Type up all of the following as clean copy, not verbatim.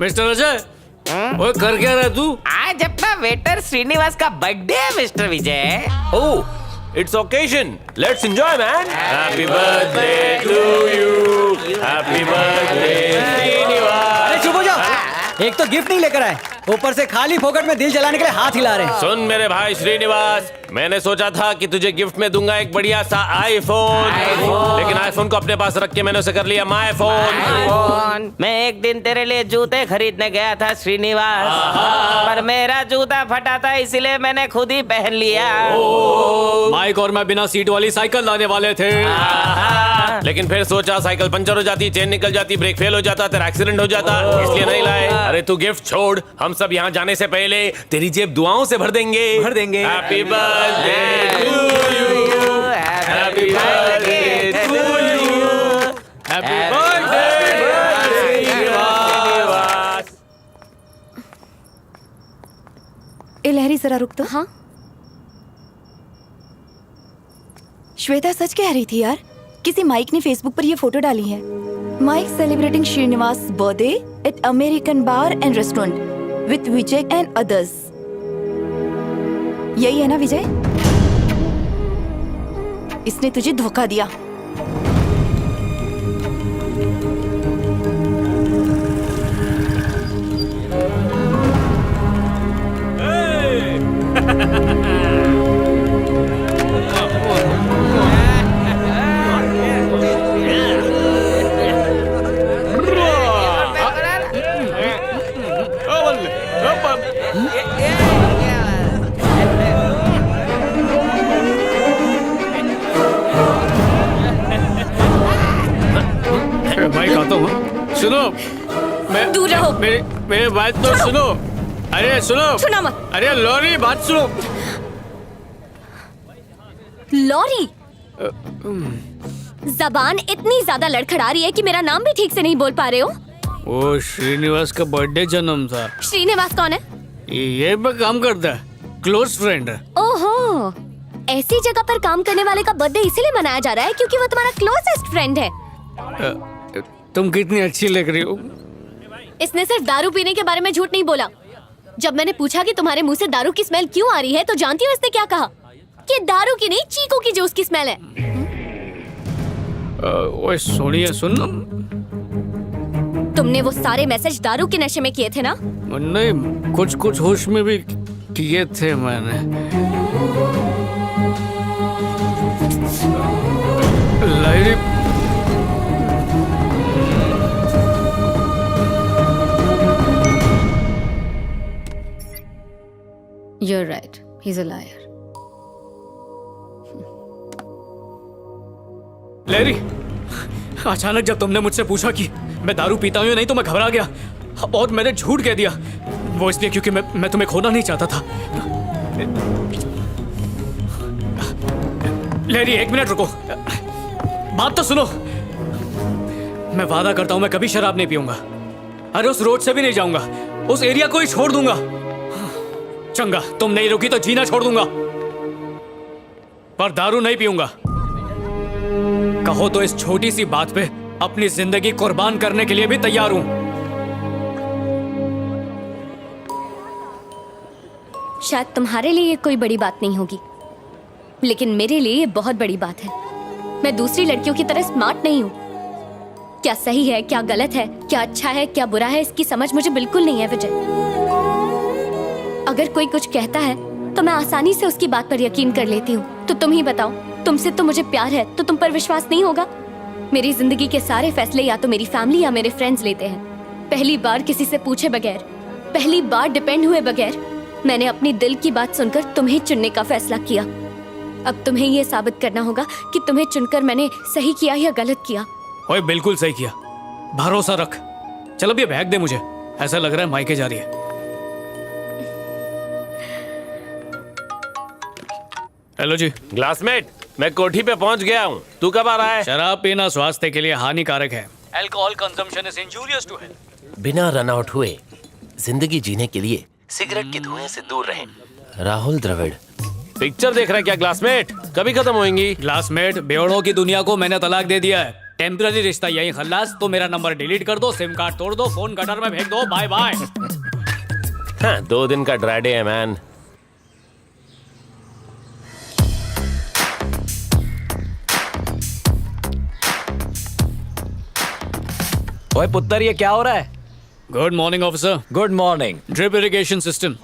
Mister Ajay, ओए कर क्या रहा है तू? आज अपना वेटर श्रीनिवास का बर्थडे है mister Vijay. Oh, it's occasion. Let's enjoy, man. Happy birthday to you. Happy birthday, Srinivas. अरे चुप हो जाओ। एक तो गिफ्ट नहीं लेकर आए, ऊपर से खाली फोकट में दिल जलाने के लिए हाथ हिला रहे हैं। सुन मेरे भाई श्रीनिवास, मैंने सोचा था कि तुझे गिफ्ट में दूंगा एक बढ़िया सा आईफोन, लेकिन आईफोन को अपने पास रख के मैंने उसे कर लिया माय फोन। मैं एक दिन तेरे लिए जूते खरीदने गया था श्रीनिवास, पर मेरा जूता फटा था इसलिए मैंने खुद ही पहन लिया। माइक और मैं बिना सीट वाली साइकिल लाने वाले थे, लेकिन फिर सोचा साइकिल पंचर हो जाती, चेन निकल जाती, ब्रेक फेल हो जाता, तेरा एक्सीडेंट हो जाता, इसलिए नहीं लाए। अरे तू गिफ्ट छोड़, हम सब यहाँ जाने से पहले तेरी जेब दुआओं से भर देंगे। Happy birthday to you, happy birthday to you, happy birthday Srinivas. ए लहरी जरा रुक तो। हाँ श्वेता सच कह रही थी यार, किसी माइक ने फेसबुक पर ये फोटो डाली है। Mike celebrating Srinivas birthday at American bar and restaurant with Vijay and others. यही है ना विजय? इसने तुझे धोखा दिया। माइक आता हूँ। सुनो, मैं दूर रहो। मेरे बात तो सुनो। अरे सुनो, सुना मत। अरे लॉरी बात सुनो। लॉरी, जबान इतनी ज्यादा लड़खड़ा रही है कि मेरा नाम भी ठीक से नहीं बोल पा रहे हो। वो श्रीनिवास का बर्थडे जन्म था। श्रीनिवास कौन है? ये पे काम करता है, क्लोज फ्रेंड है। ओहो, ऐसी जगह पर काम करने वाले का बर्थडे इसीलिए मनाया जा रहा है क्योंकि वो तुम्हारा क्लोजेस्ट फ्रेंड है। तुम कितनी अच्छी लग रही हो। इसने सिर्फ दारू पीने के बारे में झूठ नहीं बोला। जब मैंने पूछा कि तुम्हारे मुंह से दारू की स्मेल क्यों आ रही है, तो जानती हो इसने क्या कहा? कि दारू की नहीं, चीकू की जूस की स्मेल है। ओए सोनिया सुन, तुमने वो सारे मैसेज दारू के नशे में किए थे ना? नहीं, कुछ कुछ होश में भी किए थे मैंने। लाइरी, You're right. He's a liar. Larry, अचानक जब तुमने मुझसे पूछा कि मैं दारू पीता हूँ या नहीं तो मैं घबरा गया और मैंने झूठ कह दिया। वो इसलिए क्योंकि मैं तुम्हें खोना नहीं चाहता था। लैरी एक मिनट रुको, बात तो सुनो। मैं वादा करता हूँ मैं कभी शराब नहीं पीऊंगा। अरे उस रोड से भी नहीं जाऊंगा, उस एरिया को ही छोड़ दूंगा। चंगा, तुम नहीं रुकी तो जीना छोड़ दूंगा, पर दारू नहीं पीऊंगा। कहो तो इस छोटी सी बात पे अपनी जिंदगी कुर्बान करने के लिए भी तैयार हूं। शायद तुम्हारे लिए ये कोई बड़ी बात नहीं होगी, लेकिन मेरे लिए ये बहुत बड़ी बात है। मैं दूसरी लड़कियों की तरह स्मार्ट नहीं हूँ। क्या सही है, क्या गलत है, क्या अच्छा है, क्या बुरा है, इसकी समझ मुझे बिल्कुल नहीं है विजय। अगर कोई कुछ कहता है तो मैं आसानी से उसकी बात पर यकीन कर लेती हूँ। तो तुम ही बताओ, तुमसे तो मुझे प्यार है तो तुम पर विश्वास नहीं होगा? मेरी जिंदगी के सारे फैसले या तो मेरी फैमिली या मेरे फ्रेंड्स लेते हैं। पहली बार किसी से पूछे बगैर, पहली बार डिपेंड हुए बगैर मैंने अपनी दिल की बात सुनकर तुम्हें चुनने का फैसला किया। अब तुम्हें ये साबित करना होगा कि तुम्हें चुनकर मैंने सही किया या गलत किया। ओए बिल्कुल सही किया, भरोसा रख। चल अब ये बैग दे मुझे, ऐसा लग रहा है मायके जा रही है। हेलो जी। ग्लासमेट, मैं कोठी पे पहुंच गया हूँ, तू कब आ रहा है? शराब पीना स्वास्थ्य के लिए हानिकारक है। Alcohol consumption is injurious to health. बिना रन आउट हुए जिंदगी जीने के लिए सिगरेट के धुएं से दूर रहें। राहुल द्रविड़। पिक्चर देख रहा है क्या ग्लासमेट? कभी खत्म होंगी। ग्लासमेट, बेवड़ों की दुनिया को मैंने तलाक दे दिया है। टेम्पररी रिश्ता यही खल्लास। तो मेरा नंबर डिलीट कर दो, सिम कार्ड तोड़ दो, फोन गटर में फेंक दो, बाय बाय। हाँ, 2 दिन का ड्राई डे है मैन। ओए पुत्तर, ये क्या हो रहा है? Good morning officer. Good morning. Drip irrigation system.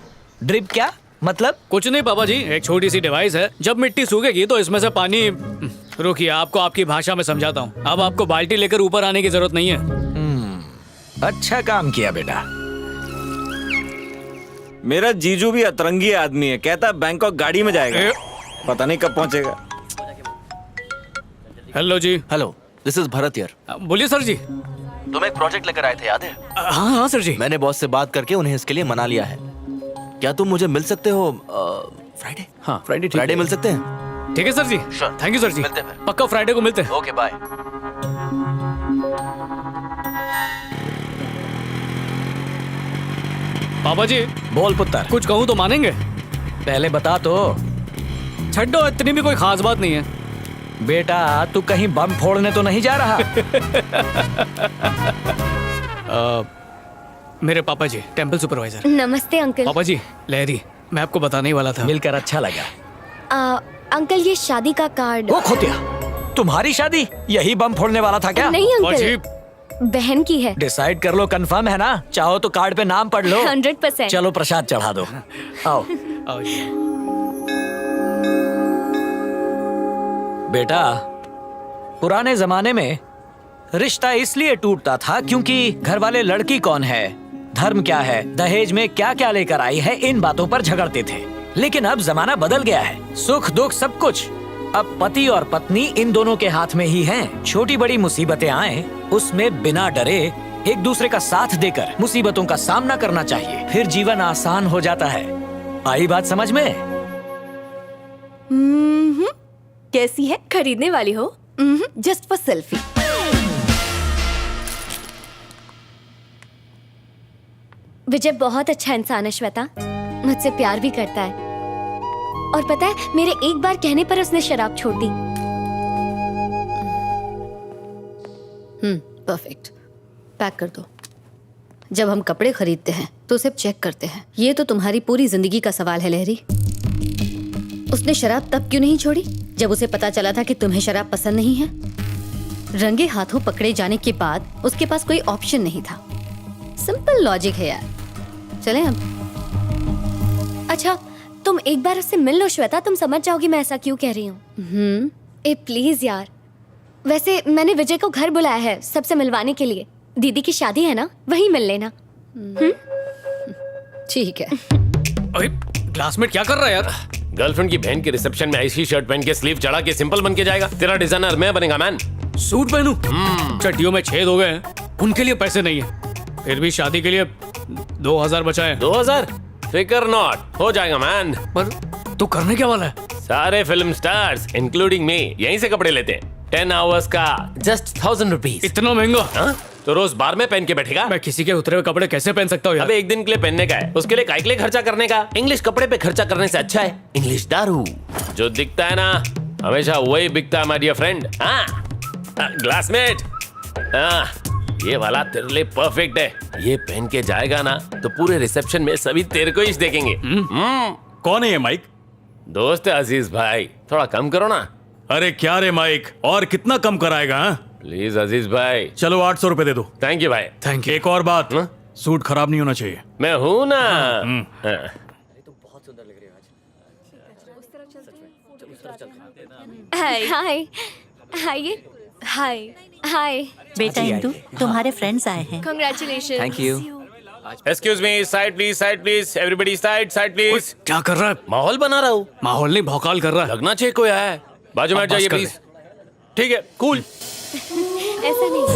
Drip क्या मतलब? कुछ नहीं पापा जी, एक छोटी सी डिवाइस है। जब मिट्टी सूखेगी तो इसमें से पानी, रुकिए आपको आपकी भाषा में समझाता हूँ। अब आपको बाल्टी लेकर ऊपर आने की जरूरत नहीं है। अच्छा काम किया बेटा। मेरा जीजू भी अतरंगी आदमी है, कहता बैंकॉक गाड़ी में जाएगा, पता नहीं कब पहुंचेगा। हेलो जी। Hello, this is Bharat here. बोलिए सर जी। तुम एक प्रोजेक्ट लेकर आए थे, याद है? हाँ हाँ सर जी। मैंने बॉस से बात करके उन्हें इसके लिए मना लिया है। क्या तुम मुझे मिल सकते हो फ्राइडे? हाँ फ्राइडे। फ्राइडे मिल सकते हैं? ठीक है सर जी। Sure. थैंक यू सर जी। मिलते हैं फिर। पक्का फ्राइडे को मिलते हैं। Okay bye. पापा जी बोल पुत्तर। कुछ कहूँ तो मानेंगे? पहले बता तो। छड्डो, इतनी भी कोई खास बात नहीं है। बेटा तू कहीं बम फोड़ने तो नहीं जा रहा? मेरे पापा जी टेम्पल सुपरवाइजर। नमस्ते अंकल। पापा जी लहरी, मैं आपको बताने ही वाला था। मिलकर अच्छा लगा। अंकल ये शादी का कार्ड। ओ खोतिया, तुम्हारी शादी? यही बम फोड़ने वाला था क्या? नहीं पापा जी, अंकल, बहन की है। डिसाइड कर लो, कंफर्म है ना? चाहो तो कार्ड पे नाम पढ़ लो। 100%। चलो प्रसाद चढ़ा दो। आओ आओ जी। बेटा, पुराने जमाने में रिश्ता इसलिए टूटता था क्योंकि घर वाले लड़की कौन है, धर्म क्या है, दहेज में क्या क्या लेकर आई है, इन बातों पर झगड़ते थे। लेकिन अब जमाना बदल गया है। सुख दुख सब कुछ अब पति और पत्नी इन दोनों के हाथ में ही हैं। छोटी बड़ी मुसीबतें आए उसमें बिना डरे एक दूसरे का साथ देकर मुसीबतों का सामना करना चाहिए, फिर जीवन आसान हो जाता है। आई बात समझ में? कैसी है? खरीदने वाली हो? Just for selfie. विजय बहुत अच्छा इंसान है श्वेता, मुझसे प्यार भी करता है। और पता है, मेरे एक बार कहने पर उसने शराब छोड़ दी। परफेक्ट। पैक कर दो। जब हम कपड़े खरीदते हैं तो उसे चेक करते हैं। ये तो तुम्हारी पूरी जिंदगी का सवाल है लहरी। उसने शराब तब क्यों नहीं छोड़ी जब उसे पता चला था कि तुम्हें शराब पसंद नहीं है? रंगे हाथों पकड़े जाने के बाद उसके पास कोई ऑप्शन नहीं था। सिंपल लॉजिक है यार। चलें अब। अच्छा तुम एक बार उससे मिल लो श्वेता, तुम समझ जाओगी मैं ऐसा क्यों कह रही हूँ। ए प्लीज यार। वैसे मैंने विजय को घर बुलाया है सबसे मिलवाने के लिए। दीदी की शादी है ना, वहीं मिल लेना। ठीक है। अरे क्लासमेट क्या कर रहा है यार? गर्लफ्रेंड की बहन के रिसेप्शन में ऐसी शर्ट पहन के स्लीव चढ़ा के सिंपल बन के जाएगा? तेरा डिजाइनर मैं बनेगा मैन। सूट पहनूं? चड्डियों में छेद हो गए हैं, उनके लिए पैसे नहीं है। फिर भी शादी के लिए 2000 बचाए। 2000? फिकर नॉट, हो जाएगा मैन। पर तू करने क्या वाला है? सारे फिल्म स्टार्स इंक्लूडिंग मी यहीं से कपड़े लेते हैं। 10 आवर्स का जस्ट 1000 रुपीज। इतना महंगा? हाँ? तो रोज बार में पहन के बैठेगा? मैं किसी के उतरे हुए कपड़े कैसे पहन सकता हूँ यार? अबे एक दिन के लिए पहनने का है, उसके लिए काय के लिए खर्चा करने का? इंग्लिश कपड़े पे खर्चा करने से अच्छा है इंग्लिश दारू। जो दिखता है ना हमेशा वही बिकता है माय डियर फ्रेंड। हाँ ग्लासमेट, हाँ ये वाला तेरे लिए परफेक्ट है। ये पहन के जाएगा ना तो पूरे रिसेप्शन में सभी तेरे को ही देखेंगे। कौन है ये माइक? दोस्त है अजीज भाई, थोड़ा कम करो ना। अरे क्या रे माइक, और कितना कम कराएगा? हाँ? प्लीज अजीज भाई। चलो 800 रुपए दे दो। थैंक यू भाई। Thank you. एक और बात, हाँ? सूट खराब नहीं होना चाहिए। मैं हूं ना। हाँ। हाय हाय हाय हाय हाय। बेटा इंदु, तुम्हारे फ्रेंड्स आए हैं। Congratulation. Thank you. Excuse me, side please, everybody side please. क्या कर रहा है? माहौल बना रहा हूँ। माहौल नहीं, भौकाल कर रहा है। लगना चाहिए कोई है। बाजू में अब हट जाइए बस कर प्लीज। ठीक है, कूल। ऐसा नहीं।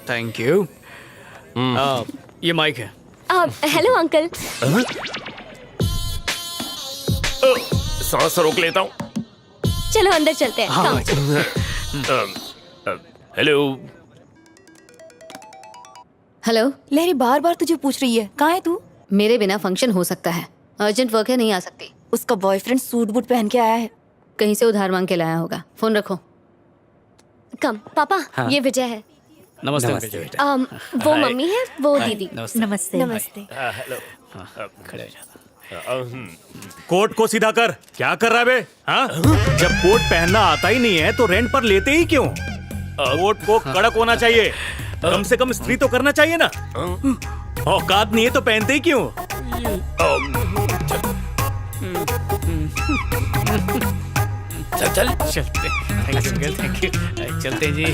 Thank you. ये माइक है। Hello uncle. सांस रोक लेता हूँ। चलो अंदर चलते हैं। हाँ, Come. हेलो। हेलो। लहरी बार बार तुझे पूछ रही है, कहाँ है तू? मेरे बिना फंक्शन हो सकता है, अर्जेंट वर्क है, नहीं आ सकती। उसका बॉयफ्रेंड सूट बूट पहन के आया है, कहीं से उधार मांग के लाया होगा। फोन रखो। कम पापा, ये विजय है। नमस्ते अंकल जी। वो मम्मी है, वो दीदी। नमस्ते नमस्ते। खड़े हो जा। कोट को सीधा कर। क्या कर रहा है बे? हाँ? जब कोट पहनना आता ही नहीं है तो रेंट पर लेते ही क्यों? कोट को कड़क होना चाहिए, कम से कम इस्त्री तो करना चाहिए ना। औकात नहीं है तो पहनते ही क्यों? चल चल चलते। Thank you uncle, thank you. चलते जी।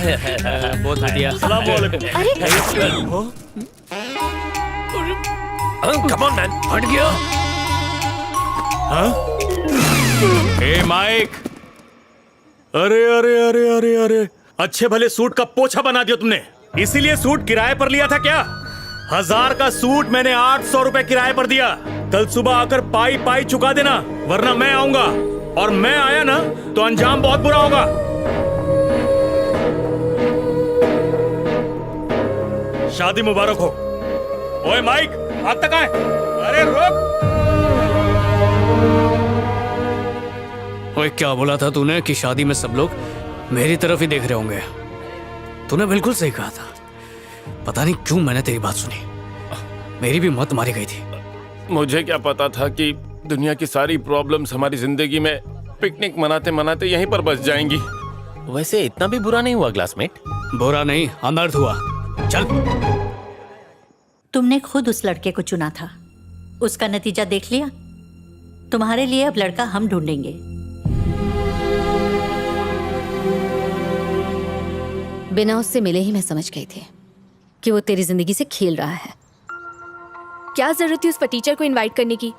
बहुत बढ़िया। अस्सलाम वालेकुम। Come on man. हट गया। ए माइक, अरे अरे अरे अरे अरे, अच्छे भले सूट का पोछा बना दिया तुमने। इसीलिए सूट किराए पर लिया था क्या? 1000 का सूट मैंने 800 रुपए किराए पर दिया। कल सुबह आकर पाई पाई चुका देना, वरना मैं आऊंगा, और मैं आया ना तो अंजाम बहुत बुरा होगा। शादी मुबारक हो। ओए माइक, हाथ तक आए। अरे रोक। ओए क्या बोला था तूने कि शादी में सब लोग मेरी तरफ ही देख रहे होंगे? तूने बिल्कुल सही कहा था। पता नहीं क्यों मैंने तेरी बात सुनी, मेरी भी मत मारी गई थी। मुझे क्या पता था कि दुनिया की सारी प्रॉब्लम्स हमारी जिंदगी में पिकनिक मनाते मनाते यहीं पर बस जाएंगी। वैसे इतना भी बुरा नहीं हुआ क्लासमेट। बुरा नहीं, अनर्थ हुआ। चल। तुमने खुद उस लड़के को चुना था, उसका नतीजा देख लिया। तुम्हारे लिए अब लड़का हम ढूंढेंगे। बिना उससे मिले ही मैं समझ गई थी कि वो तेरी जिंदगी से खेल रहा है। क्या जरूरत थी उस पर टीचर को इनवाइट करने की?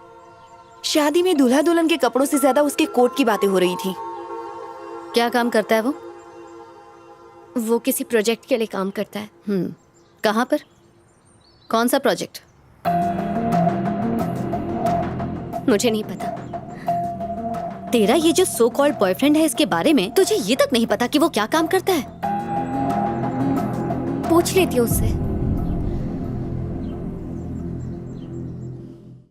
शादी में दूल्हा दुल्हन के कपड़ों से ज्यादा उसके कोट की बातें हो रही थी। क्या काम करता है वो? वो किसी प्रोजेक्ट के लिए काम करता है। कहाँ पर? कौन सा प्रोजेक्ट? मुझे नहीं पता। तेरा ये जो सो कॉल्ड बॉयफ्रेंड है, इसके बारे में तुझे ये तक नहीं पता कि वो क्या काम करता है? पूछ लेती हूँ उससे।